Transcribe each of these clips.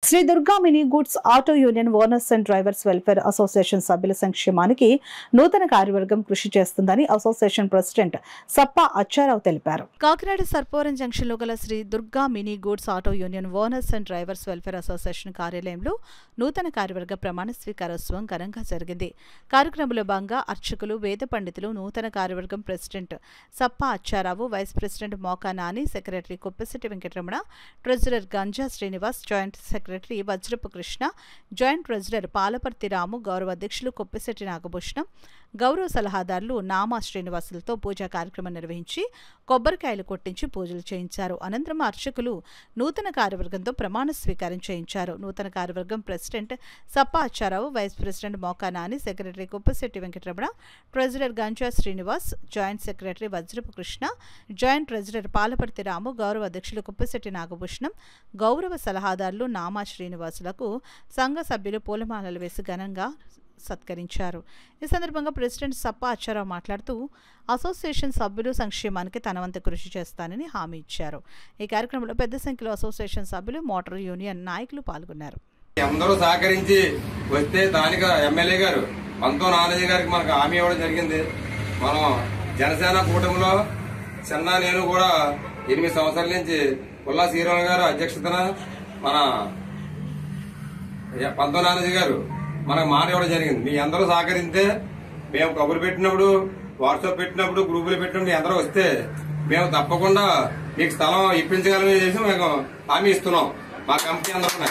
Shri Durga mini goods auto union owners and drivers welfare association సభ్యుల సంక్షేమానికి నూతన కార్యవర్గం కృషి చేస్తుందని అసోసియేషన్ ప్రెసిడెంట్ సప్పా అచ్చారావు తెలిపారు. కాకినాడ సర్పవరం జంక్షన్ లో గల Shri Durga mini goods auto union owners and drivers welfare association కార్యాలయంలో నూతన కార్యవర్గ ప్రమాణ స్వీకారోత్సవం ఘనంగా జరిగింది. కార్యక్రమంలో భాగంగా అర్చకులు, వేద పండితులు, నూతన కార్యవర్గం president Sappa Accharao, vice president Moka Nani, secretary Koppisetti Venkataramana, treasurer Ganja Srinivas, joint secretary Vajrapu Krishna, joint treasurer Palaparthi Ramu, గౌరవ అధ్యక్షులు కొప్పిశెట్టి నాగభూషణం, గౌరవ సలహాదారులు నామా శ్రీనివాసులతో పూజా కార్యక్రమం నిర్వహించి కొబ్బరికాయలు కొట్టించి పూజలు చేయించారు. అనంతరం అర్చకులు నూతన కార్యవర్గంతో ప్రమాణ స్వీకారం చేయించారు. నూతన కార్యవర్గం president Sappa Accharao, vice president Moka Nani, secretary Koppisetti Venkataramana, treasurer Ganja Srinivas, joint secretary Vajrapu Krishna, joint treasurer Palaparthi Ramu, గౌరవ అధ్యక్షులు కొప్పిశెట్టి నాగభూషణం, గౌరవ సలహాదారులు నామా శ్రీనివాసులకు సంఘ సభ్యులు పూలమాలలు వేసి ఘనంగా సత్కరించారు. ఈ సందర్భంగా ప్రెసిడెంట్ సప్పా అచ్చారావు మాట్లాడుతూ అసోసియేషన్ సభ్యులు సంక్షేమానికి తన వంతు కృషి చేస్తానని హామీ ఇచ్చారు. ఈ కార్యక్రమంలో పెద్ద సంఖ్యలో అసోసియేషన్ సభ్యులు, మోటార్ యూనియన్ నాయకులు పాల్గొన్నారు. అందరూ సహకరించి వస్తే స్థానిక ఎమ్మెల్యే గారు పంతో నానాజీ గారికి మనకు హామీ ఇవ్వడం జరిగింది. మనం జనసేన కూటమిలో చిన్న నేను కూడా 8 సంవత్సరాల నుంచి పుల్లా శ్రీరామ్ గారు అధ్యక్షతన మన పంతో నానాజీ గారు మనకు మాట ఇవ్వడం జరిగింది. మీ అందరూ సహకరిస్తే మేము కబురు పెట్టినప్పుడు, వాట్సాప్ పెట్టినప్పుడు, గ్రూపులు పెట్టినప్పుడు అందరూ వస్తే మేము తప్పకుండా మీకు స్థలం ఇప్పించగలమని చేసి మేము హామీ ఇస్తున్నాం. మా కమిటీ అందరూ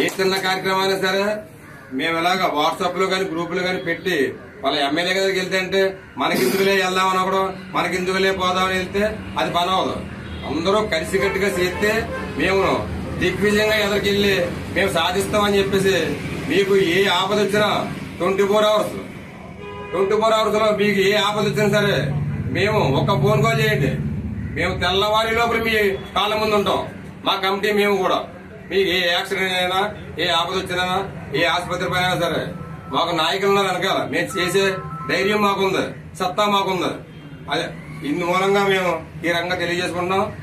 ఏ చిన్న కార్యక్రమాలు సరే మేము ఇలాగా వాట్సాప్ లో కానీ గ్రూపులు కానీ పెట్టి వాళ్ళ ఎమ్మెల్యే దగ్గరికి వెళ్తే అంటే మనకిందుకులే వెళ్దామని ఒకడు, మనకిందుకులే పోదామని వెళ్తే అది పని అవ్వదు. అందరూ కలిసికట్టుగా చేస్తే మేము దిగ్విజయంగా ఎదురుకెళ్లి మేము సాధిస్తామని చెప్పేసి మీకు ఏ ఆపద వచ్చినా 24 అవర్స్ లో మీకు ఏ ఆపద వచ్చినా సరే మేము ఒక ఫోన్ కాల్ చేయండి, మేము తెల్లవారి లోపల మీ కాళ్ళ ముందు ఉంటాం. మా కమిటీ మేము కూడా మీకు ఏ యాక్సిడెంట్ అయినా, ఏ ఆపద వచ్చినా, ఏ ఆసుపత్రి పైన సరే మాకు నాయకులు ఉన్నారు వెనకాల. మేము చేసే ధైర్యం మాకుంది, సత్తా మాకుంది. అదే ఇందు మూలంగా మేము ఈ రంగంగా తెలియజేసుకుంటున్నాం.